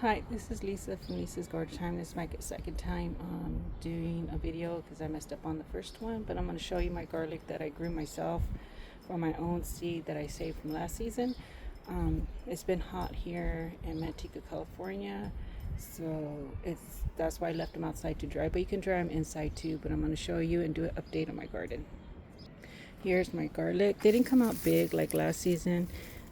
Hi, this is Lisa from Lisa's Garden Time. This is my second time doing a video because I messed up on the first one, but I'm going to show you my garlic that I grew myself from my own seed that I saved from last season. It's been hot here in Manteca, California, so that's why I left them outside to dry, but you can dry them inside too. But I'm going to show you and do an update on my garden. Here's my garlic. They didn't come out big like last season.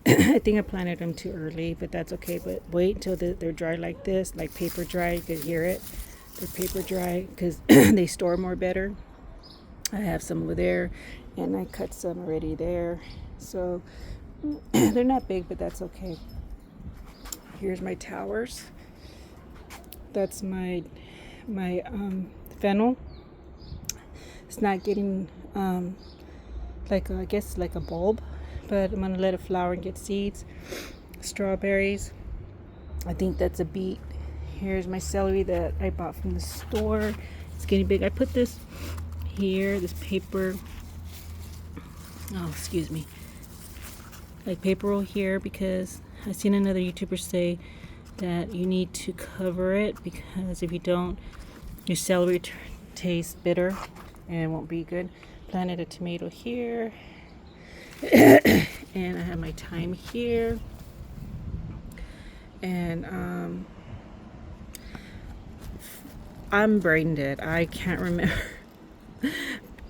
I think I planted them too early, but that's okay. But wait until they're dry like this, like paper dry. You can hear it. They're paper dry because they store more better. I have some over there, and I cut some already there. So they're not big, but that's okay. Here's my towers. That's my fennel. It's not getting I guess like a bulb, but I'm gonna let it flower and get seeds. Strawberries, I think that's a beet. Here's my celery that I bought from the store. It's getting big. I put this here, this paper, oh excuse me, like paper roll here because I've seen another YouTuber say that you need to cover it because if you don't, your celery tastes bitter and it won't be good. Planted a tomato here. And I have my thyme here. And I'm brain dead. I can't remember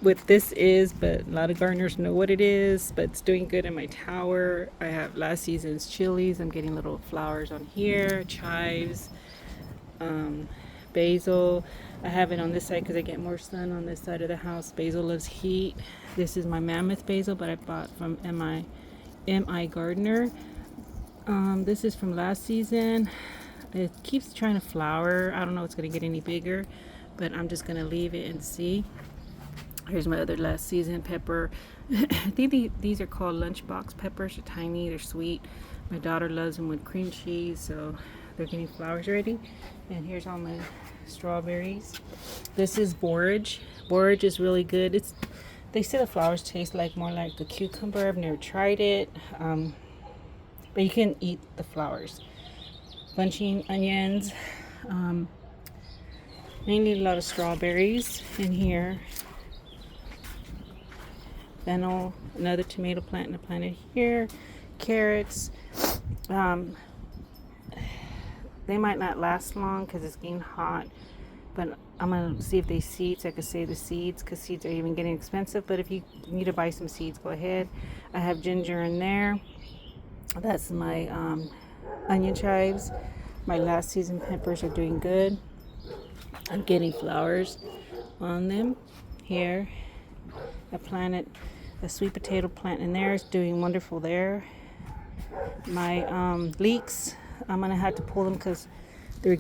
what this is, but a lot of gardeners know what it is. But it's doing good in my tower. I have last season's chilies. I'm getting little flowers on here, chives, basil. I have it on this side because I get more sun on this side of the house. Basil loves heat. This is my mammoth basil, but I bought from MI Gardener. This is from last season. It keeps trying to flower. I don't know if it's going to get any bigger, but I'm just going to leave it and see. Here's my other last season pepper. I think these are called lunchbox peppers. They're tiny, they're sweet. My daughter loves them with cream cheese, so they're getting flowers already. And here's all my strawberries. This is borage. Borage is really good. They say the flowers taste more like a cucumber. I've never tried it, but you can eat the flowers. Bunching onions, mainly a lot of strawberries in here. Fennel, another tomato plant and I planted here. Carrots. They might not last long because it's getting hot, but I'm going to see if they seeds. I could save the seeds because seeds are even getting expensive, but if you need to buy some seeds, go ahead. I have ginger in there. That's my onion chives. My last season peppers are doing good. I'm getting flowers on them here. I planted a sweet potato plant in there. It's doing wonderful there. My leeks, I'm going to have to pull them because they're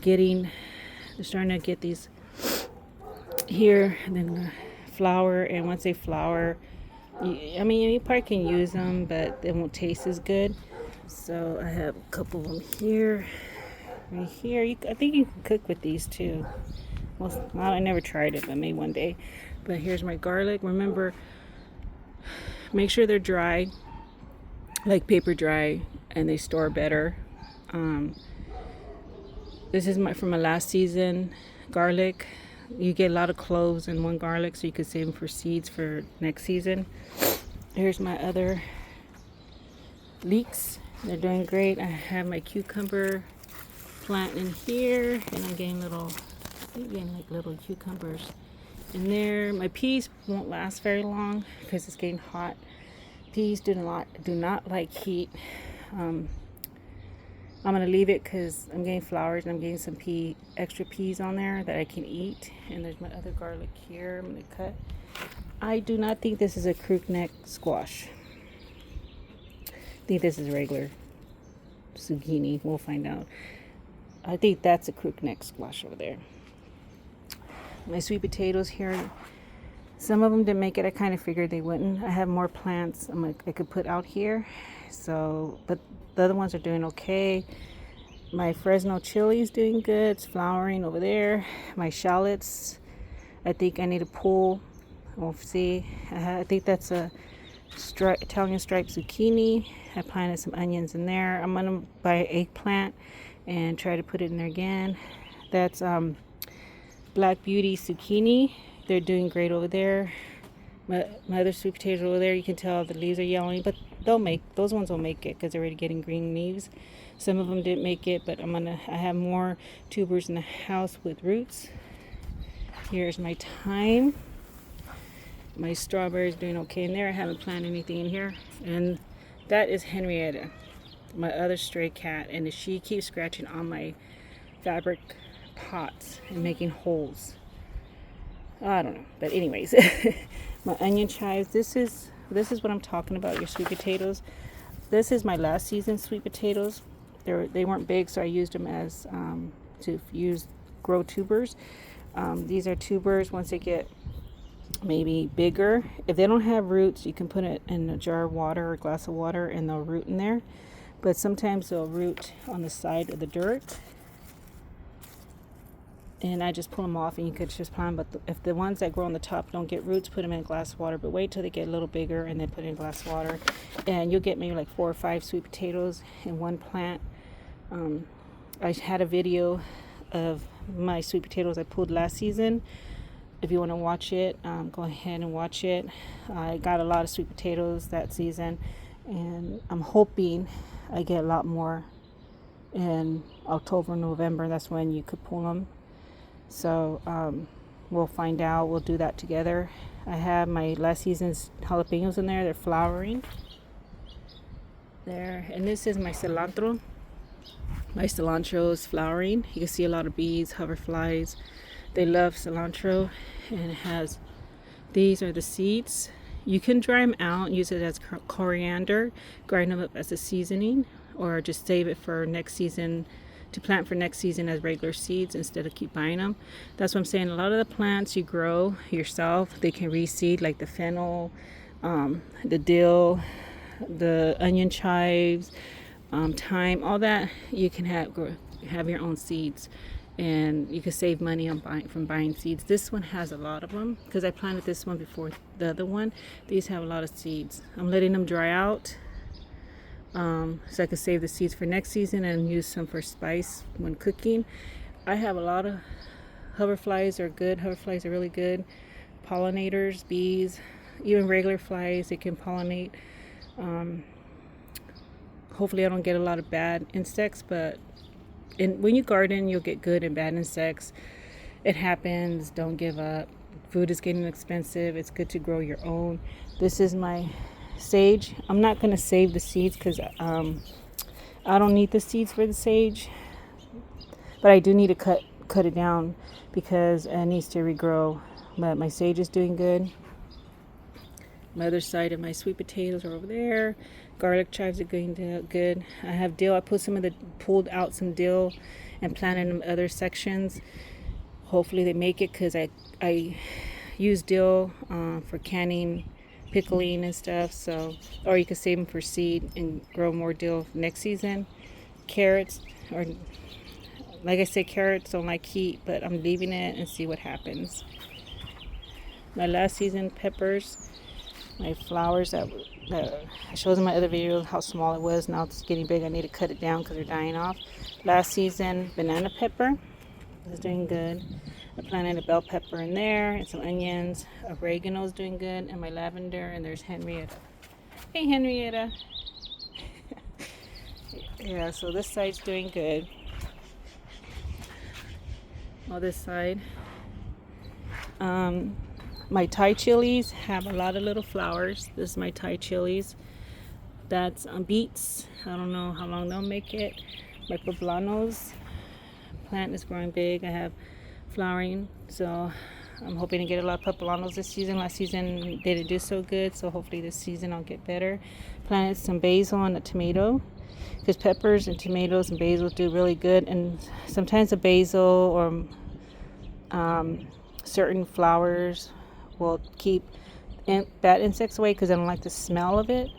starting to get these here and then flower. And once they flower, you probably can use them, but they won't taste as good. So I have a couple of them here. Right here, I think you can cook with these too. Well, I never tried it, but maybe one day. But here's my garlic. Remember, make sure they're dry, like paper dry, and they store better. This is from my last season garlic. You get a lot of cloves in one garlic, so you could save them for seeds for next season. Here's my other leeks. They're doing great. I have my cucumber plant in here, and I'm getting little cucumbers in there. My peas won't last very long because it's getting hot. Peas do not like heat. I'm gonna leave it because I'm getting flowers and I'm getting some extra peas on there that I can eat. And there's my other garlic here. I'm gonna cut. I do not think this is a crookneck squash. I think this is regular zucchini. We'll find out. I think that's a crookneck squash over there. My sweet potatoes here. Some of them didn't make it. I kind of figured they wouldn't. I have more plants I could put out here. So, but the other ones are doing okay. My Fresno chili is doing good. It's flowering over there. My shallots, I think I need to pull. We'll see. I think that's a Italian striped zucchini. I planted some onions in there. I'm gonna buy an eggplant and try to put it in there again. That's Black Beauty zucchini. They're doing great over there. My other sweet potatoes over there, you can tell the leaves are yellowing, but those ones will make it because they're already getting green leaves. Some of them didn't make it, but I have more tubers in the house with roots. Here's my thyme. My strawberries doing okay in there. I haven't planted anything in here. And that is Henrietta, my other stray cat, and she keeps scratching on my fabric pots and making holes. I don't know, but anyways, my onion chives. This is what I'm talking about. Your sweet potatoes. This is my last season sweet potatoes. They weren't big, so I used them as to grow tubers. These are tubers. Once they get maybe bigger, if they don't have roots, you can put it in a jar of water or a glass of water, and they'll root in there. But sometimes they'll root on the side of the dirt. And I just pull them off, and you could just plant them. But if the ones that grow on the top don't get roots, put them in a glass of water. But wait till they get a little bigger, and then put it in a glass of water. And you'll get maybe like 4 or 5 sweet potatoes in one plant. I had a video of my sweet potatoes I pulled last season. If you want to watch it, go ahead and watch it. I got a lot of sweet potatoes that season, and I'm hoping I get a lot more in October, November. That's when you could pull them. So we'll find out. We'll do that together. I have my last season's jalapenos in there. They're flowering there. And this is my cilantro. My cilantro is flowering. You can see a lot of bees, hoverflies. They love cilantro. And it has, these are the seeds. You can dry them out and use it as coriander, grind them up as a seasoning, or just save it for next season, to plant for next season as regular seeds instead of keep buying them. That's what I'm saying. A lot of the plants you grow yourself, they can reseed, like the fennel, the dill, the onion chives, thyme, all that. You can have your own seeds, and you can save money on buying seeds. This one has a lot of them because I planted this one before the other one. These have a lot of seeds. I'm letting them dry out. So I could save the seeds for next season and use some for spice when cooking. I have a lot of hoverflies are good. Hoverflies are really good. Pollinators, bees, even regular flies, they can pollinate. Hopefully I don't get a lot of bad insects, but when you garden, you'll get good and bad insects. It happens. Don't give up. Food is getting expensive. It's good to grow your own. This is my sage. I'm not going to save the seeds because I don't need the seeds for the sage, but I do need to cut it down because it needs to regrow. But my sage is doing good. My other side of my sweet potatoes are over there. Garlic chives are going good. I have dill. I pulled out some dill and planted in other sections. Hopefully they make it because I use dill for canning, pickling and stuff. So, or you could save them for seed and grow more dill next season. Carrots, or like I said, carrots don't like heat, but I'm leaving it and see what happens. My last season peppers, my flowers that I showed in my other video how small it was. Now it's getting big. I need to cut it down because they're dying off. Last season, banana pepper is doing good. I planted a bell pepper in there and some onions. Oregano is doing good, and my lavender. And there's Henrietta. Hey, Henrietta. Yeah, so this side's doing good. On this side, my Thai chilies have a lot of little flowers. This is my Thai chilies. That's beets. I don't know how long they'll make it. My poblanos plant is growing big. I have flowering, so I'm hoping to get a lot of poblanos this season. Last season they didn't do so good, so hopefully this season I'll get better. Planted some basil and a tomato, because peppers and tomatoes and basil do really good. And sometimes the basil or certain flowers will keep bad insects away because I don't like the smell of it.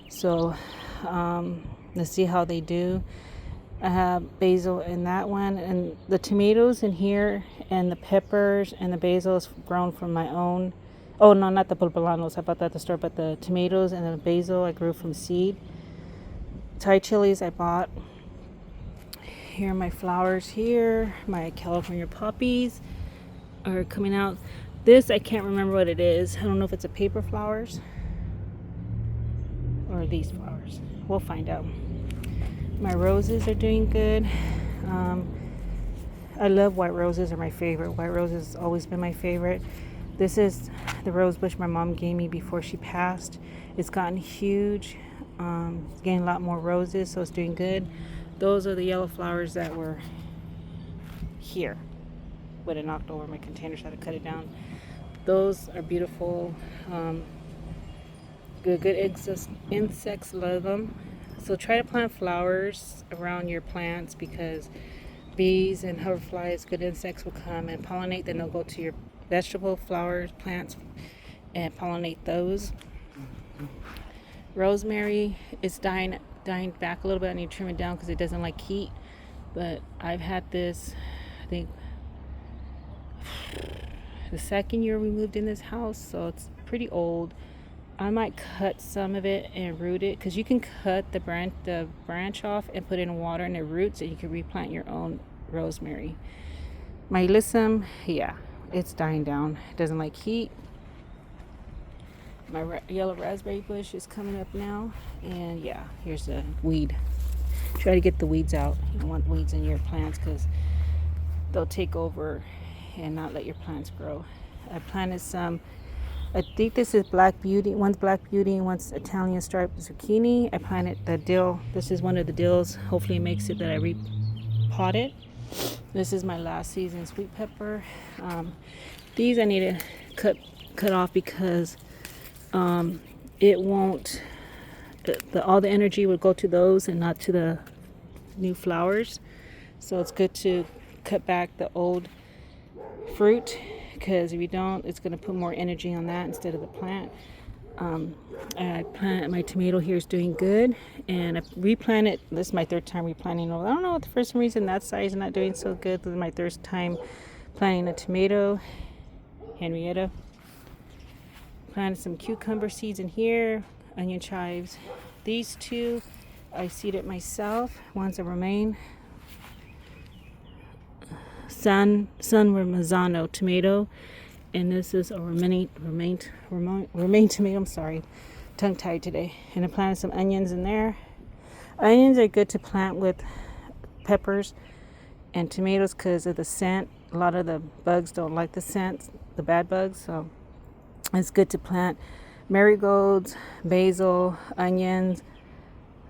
So let's see how they do. I have basil in that one, and the tomatoes in here, and the peppers and the basil is grown from my own. Oh no, not the poblanos, I bought that at the store, but the tomatoes and the basil I grew from seed. Thai chilies I bought Here are my flowers here. My California poppies are coming out. This, I can't remember what it is. I don't know if it's a paper flowers or these flowers. We'll find out. My roses are doing good. I love white roses, are my favorite. White roses has always been my favorite. This is the rose bush my mom gave me before she passed. It's gotten huge. It's getting a lot more roses, so it's doing good. Those are the yellow flowers that were here when it knocked over my containers. I had to cut it down. Those are beautiful. Good insects love them. So try to plant flowers around your plants, because bees and hoverflies, good insects, will come and pollinate. Then they'll go to your vegetable flowers, plants, and pollinate those. Rosemary is dying back a little bit. I need to trim it down because it doesn't like heat. But I've had this, I think, the second year we moved in this house, so it's pretty old. I might cut some of it and root it, because you can cut the branch off and put it in water and it roots, and you can replant your own rosemary. My alyssum, yeah, it's dying down. It doesn't like heat. My yellow raspberry bush is coming up now, and yeah, here's the weed. Try to get the weeds out. You don't want weeds in your plants because they'll take over and not let your plants grow. I planted some, I think this is Black Beauty. One's Black Beauty and one's Italian striped zucchini. I planted the dill. This is one of the dills. Hopefully it makes it that I repot it. This is my last season sweet pepper. These I need to cut off because it won't, all the energy would go to those and not to the new flowers. So it's good to cut back the old fruit, because if you don't, it's going to put more energy on that instead of the plant. I planted, my tomato here is doing good, and I replanted. This is my third time replanting. I don't know what for some reason that side is not doing so good. This is my third time planting a tomato. Henrietta. Planted some cucumber seeds in here, onion chives. These two I seeded myself. One's a romaine, San Ramazano tomato, and this is a romaine tomato. I'm sorry, tongue tied today. And I planted some onions in there. Onions are good to plant with peppers and tomatoes because of the scent. A lot of the bugs don't like the scent, the bad bugs, so it's good to plant marigolds, basil, onions,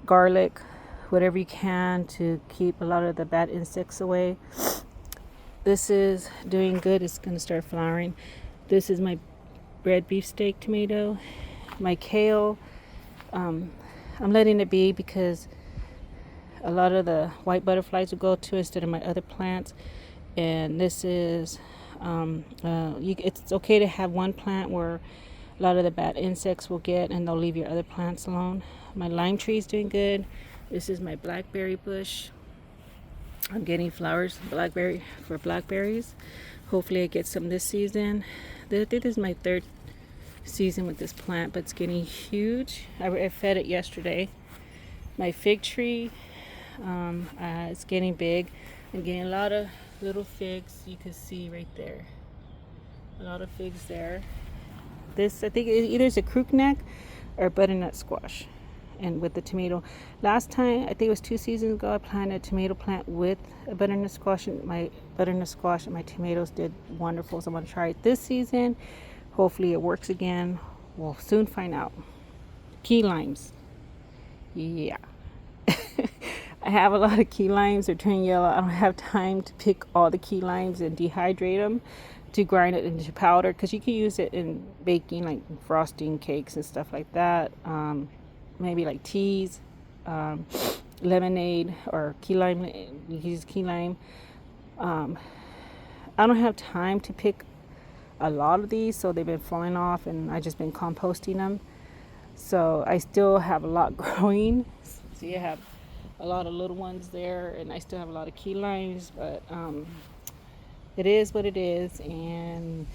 garlic, whatever you can to keep a lot of the bad insects away. This is doing good. It's going to start flowering. This is my red beefsteak tomato. My kale, I'm letting it be because a lot of the white butterflies will go to instead of my other plants. And this is, it's okay to have one plant where a lot of the bad insects will get, and they'll leave your other plants alone. My lime tree is doing good. This is my blackberry bush. I'm getting flowers for blackberries. Hopefully I get some this season. I think this is my third season with this plant, but it's getting huge. I fed it yesterday. My fig tree, it's getting big. I'm getting a lot of little figs. You can see right there. A lot of figs there. This, I think, either is a crookneck or butternut squash. And with the tomato, last time, I think it was 2 seasons ago, I planted a tomato plant with a butternut squash, and my butternut squash and my tomatoes did wonderful. So I'm going to try it this season. Hopefully it works again. We'll soon find out. Key limes. Yeah. I have a lot of key limes. They're turning yellow. I don't have time to pick all the key limes and dehydrate them to grind it into powder, because you can use it in baking, like frosting cakes and stuff like that. Maybe like teas, lemonade, or key lime. You can use key lime. I don't have time to pick a lot of these, so they've been falling off, and I just been composting them. So I still have a lot growing. So you have a lot of little ones there, and I still have a lot of key limes, but it is what it is. And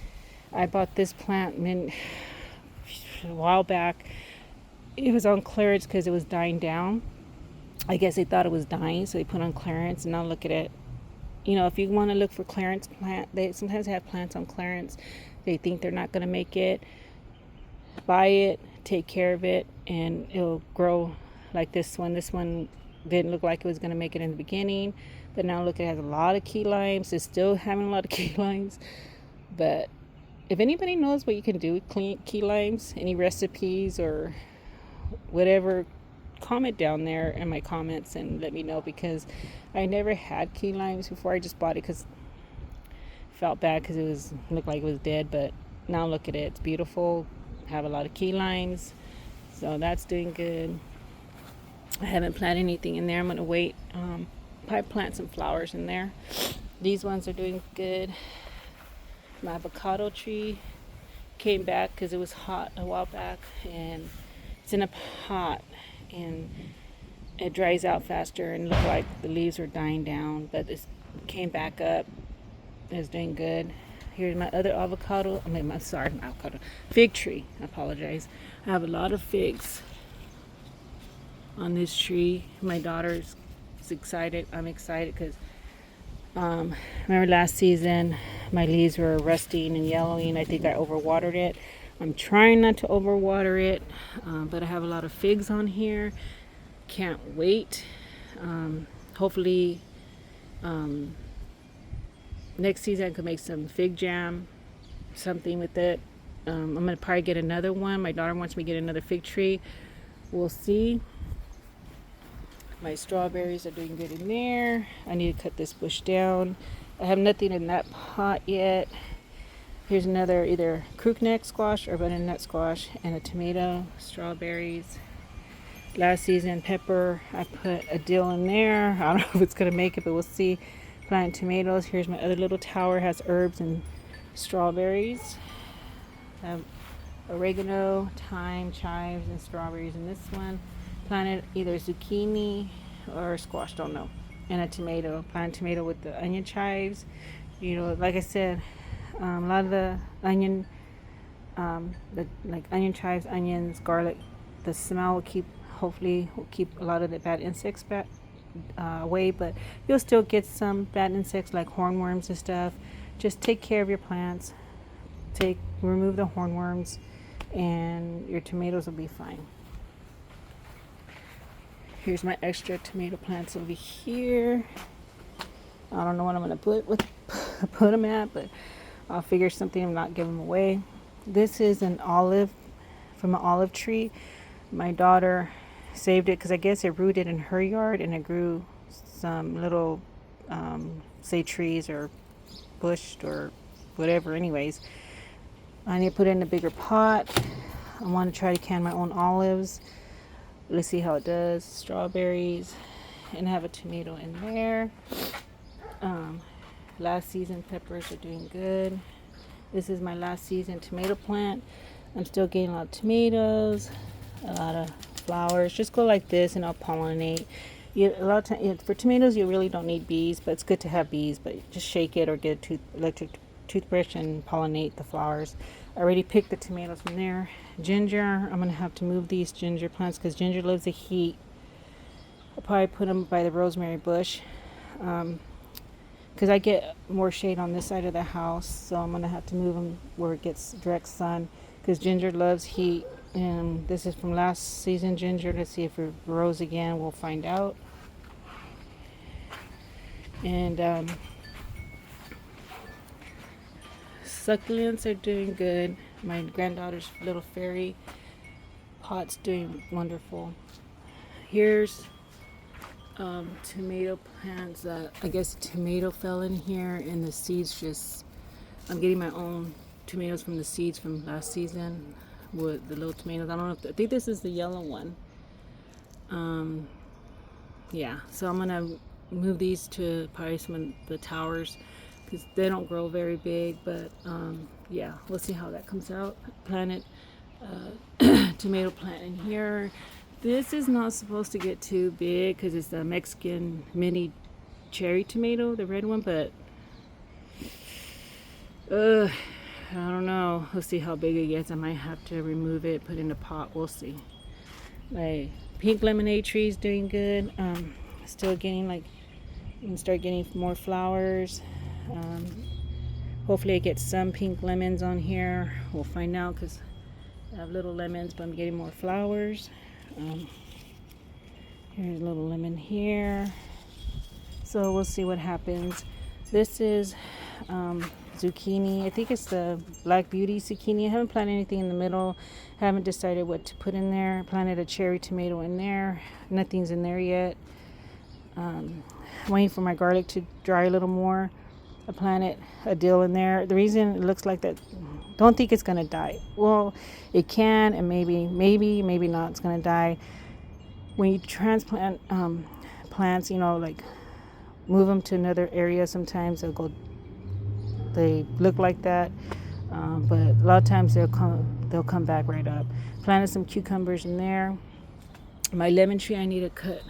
I bought this plant a while back. It was on clearance because it was dying down. I guess they thought it was dying, so they put on clearance. And now look at it. You know, if you want to look for clearance plant, they sometimes have plants on clearance. They think they're not going to make it. Buy it, take care of it, and it'll grow like this one. This one didn't look like it was going to make it in the beginning, but now look, it has a lot of key limes. It's still having a lot of key limes. But if anybody knows what you can do with key limes, any recipes or whatever, comment down there in my comments and let me know, because I never had key limes before. I just bought it because I felt bad because it looked like it was dead. But now look at it, it's beautiful. I have a lot of key limes, so that's doing good. I haven't planted anything in there. I'm gonna wait. Probably plant some flowers in there. These ones are doing good. My avocado tree came back because it was hot a while back, and it's in a pot, and it dries out faster, and looked like the leaves were dying down, but it came back up. It's doing good. Here's my other avocado. Fig tree. I apologize. I have a lot of figs on this tree. My daughter's excited. I'm excited because remember last season my leaves were rusting and yellowing. I think I overwatered it. I'm trying not to overwater it, but I have a lot of figs on here. Can't wait. Hopefully next season I could make some fig jam, something with it. I'm gonna probably get another one. My daughter wants me to get another fig tree. We'll see. My strawberries are doing good in there. I need to cut this bush down. I have nothing in that pot yet. Here's another either crookneck squash or butternut squash, and a tomato, strawberries. Last season pepper, I put a dill in there. I don't know if it's gonna make it, but we'll see. Planted tomatoes. Here's my other little tower, has herbs and strawberries. I have oregano, thyme, chives, and strawberries in this one. Planted either zucchini or squash, don't know. And a tomato. Planted tomato with the onion chives. You know, like I said, a lot of the onion, like onion chives, onions, garlic, the smell will hopefully keep a lot of the bad insects back. Away, but you'll still get some bad insects like hornworms and stuff. Just take care of your plants, remove the hornworms, and your tomatoes will be fine. Here's my extra tomato plants over here. I don't know what I'm gonna put them at, but I'll figure something and not give them away. This is an olive from an olive tree. My daughter saved it because I guess it rooted in her yard, and it grew some little say trees or bush or whatever. Anyways, I need to put it in a bigger pot. I want to try to can my own olives. Let's see how it does. Strawberries, and I have a tomato in there. Last season peppers are doing good. This is my last season tomato plant. I'm still getting a lot of tomatoes, a lot of flowers. Just go like this and I'll pollinate. A lot of time, for tomatoes you really don't need bees, but it's good to have bees. But just shake it or get a electric toothbrush and pollinate the flowers. I already picked the tomatoes from there. Ginger, I'm gonna have to move these ginger plants because ginger loves the heat. I'll probably put them by the rosemary bush because I get more shade on this side of the house, so I'm gonna have to move them where it gets direct sun because ginger loves heat. And this is from last season ginger. Let's see if it grows again. We'll find out. And succulents are doing good. My granddaughter's little fairy pot's doing wonderful. Here's tomato plants. I guess a tomato fell in here, and the seeds I'm getting my own tomatoes from the seeds from last season. With the little tomatoes, I think this is the yellow one. Yeah, so I'm gonna move these to probably some of the towers because they don't grow very big, but yeah, we'll see how that comes out. Planted tomato plant in here. This is not supposed to get too big because it's the Mexican mini cherry tomato, the red one, but I don't know. We'll see how big it gets. I might have to remove it, put it in a pot. We'll see. My pink lemonade tree is doing good. Still getting like, you can start getting more flowers. Hopefully I get some pink lemons on here. We'll find out because I have little lemons, but I'm getting more flowers. Here's a little lemon here. So we'll see what happens. This is zucchini. I think it's the Black Beauty zucchini. I haven't planted anything in the middle. Haven't decided what to put in there. Planted a cherry tomato in there. Nothing's in there yet. Waiting for my garlic to dry a little more. I planted a dill in there. The reason it looks like that, don't think it's gonna die. Well, it can, and maybe not. It's gonna die. When you transplant plants, you know, like move them to another area, sometimes they look like that, but a lot of times they'll come back right up. Planted some cucumbers in there. My lemon tree, I need to cut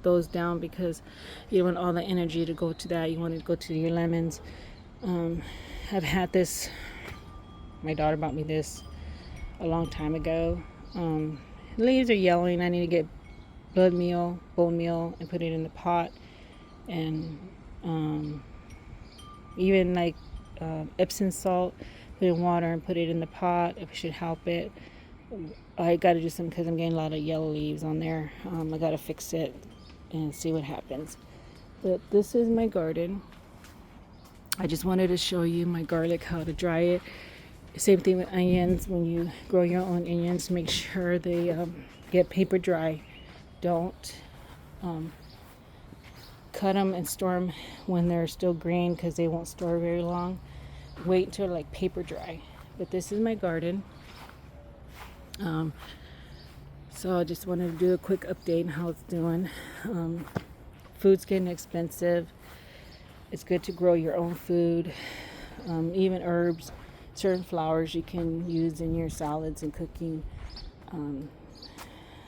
those down because you don't want all the energy to go to that. You want to go to your lemons. I've had this, my daughter bought me this a long time ago. The leaves are yellowing. I need to get bone meal, and put it in the pot. And even like Epsom salt, put in water and put it in the pot. It should help it. I got to do something because I'm getting a lot of yellow leaves on there. I got to fix it and see what happens. But this is my garden. I just wanted to show you my garlic, how to dry it. Same thing with onions. When you grow your own onions, make sure they get paper dry. Don't cut them and store them when they're still green because they won't store very long. Wait until like paper dry. But this is my garden. So I just wanted to do a quick update on how it's doing. Food's getting expensive. It's good to grow your own food, even herbs, certain flowers you can use in your salads and cooking.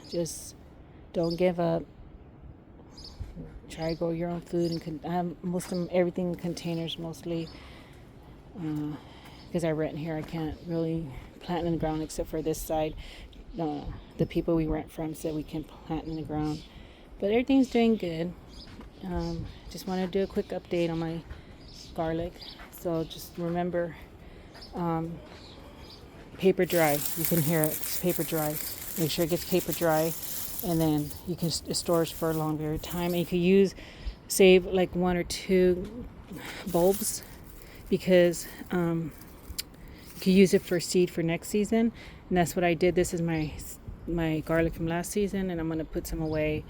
Just don't give up. Try to grow your own food, and I have everything in containers mostly, because I rent here. I can't really plant in the ground except for this side. The people we rent from said we can plant in the ground, but everything's doing good. Just want to do a quick update on my garlic. So just remember, paper dry. You can hear it. It's paper dry. Make sure it gets paper dry, and then you can store it for a long period of time. And you can save like 1 or 2 bulbs, because you can use it for seed for next season. And that's what I did. This is my garlic from last season, and I'm going to put some away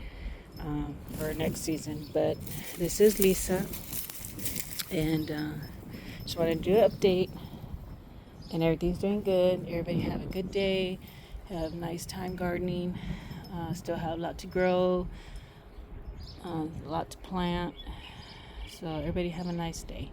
for next season. But this is Lisa, and just wanted to do an update, and everything's doing good. Everybody have a good day. Have a nice time gardening. Still have a lot to grow, a lot to plant. So everybody have a nice day.